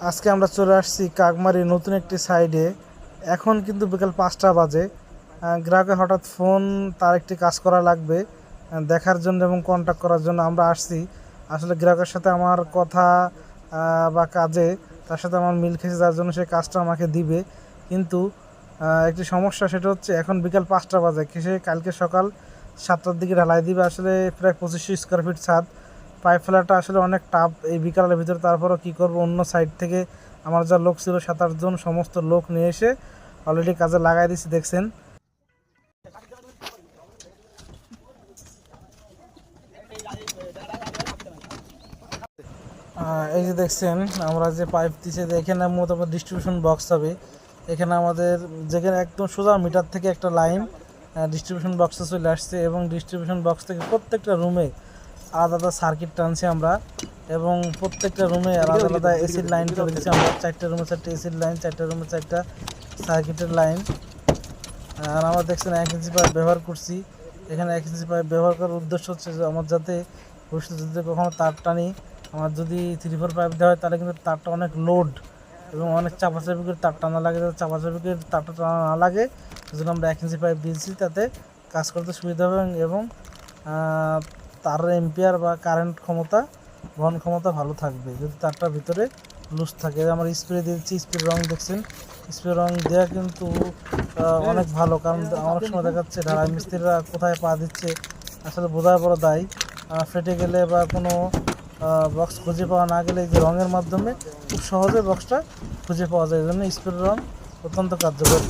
আজকে আমরা চলে আসছি কাকমারি নতুন একটি সাইডে। এখন কিন্তু বিকাল 5টা বাজে। গ্রাহকের হঠাৎ ফোন, তার একটি কাজ করা লাগবে দেখার জন্য এবং কন্ট্যাক্ট করার জন্য আমরা আসছি। আসলে গ্রাহকের সাথে আমার কথা বা কাজে তার সাথে আমার মিল খেয়েছে, যার জন্য সে কাজটা আমাকে দিবে। কিন্তু একটি সমস্যা, সেটা হচ্ছে এখন বিকাল 5টা বাজে, সে কালকে সকাল 7টার দিকে ঢালাই দিবে। আসলে প্রায় 2500 স্কোয়ার ফিট ছাদ, পাইপ ফেলাটা আসলে অনেক টাফ এই বিকালের ভিতরে। তারপরও কী করব, অন্য সাইড থেকে আমার যা লোক ছিল 7-8 জন, সমস্ত লোক নিয়ে এসে অলরেডি কাজে লাগাই দিচ্ছি। দেখছেন এই যে দেখছেন আমরা যে পাইপ দিচ্ছি, এখানে মূলত ডিস্ট্রিবিউশন বক্স হবে। এখানে আমাদের যেখানে একদম সোজা মিটার থেকে একটা লাইন ডিস্ট্রিবিউশন বক্সে চলে আসছে, এবং ডিস্ট্রিবিউশন বক্স থেকে প্রত্যেকটা রুমে আলাদা আলাদা সার্কিট টানছি আমরা, এবং প্রত্যেকটা রুমে আলাদা আলাদা এসির লাইন করে দিচ্ছি আমরা। 4টে রুমে 4টে এসির লাইন, 4টে রুমে 4টা সার্কিটের লাইন। আর আমরা দেখছেন 1 ইঞ্চি পাইপ ব্যবহার করছি। এখানে 1 ইঞ্চি পাইপ ব্যবহার করার উদ্দেশ্য হচ্ছে যে আমার যাতে ভবিষ্যতে যদি কখনো তার টানি, আমার যদি 3-4 পাইপ দেওয়া হয় তাহলে কিন্তু তারটা অনেক লোড এবং অনেক চাপাচাপি করে তার টানা লাগে, যাতে চাপাচাপি করে তারটা টানা না লাগে সেজন্য আমরা 1 ইঞ্চি পাইপ দিয়েছি, তাতে কাজ করতে সুবিধা হবে এবং তার এম্পিয়ার বা কারেন্ট ক্ষমতা, বহন ক্ষমতা ভালো থাকবে যদি তারটার ভিতরে লুজ থাকে। আমার স্প্রে দিয়েছি, স্প্রে রং দেখছেন, স্প্রে রং দেওয়া কিন্তু অনেক ভালো, কারণ অনেক সময় দেখা যাচ্ছে ঢালাই মিস্ত্রিরা কোথায় পা দিচ্ছে আসলে বোঝার বড় দায়। ফেটে গেলে বা কোনো বক্স খুঁজে পাওয়া না গেলে এই যে রঙের মাধ্যমে খুব সহজে বক্সটা খুঁজে পাওয়া যায়, এই জন্য স্প্রে রং অত্যন্ত কার্যকর।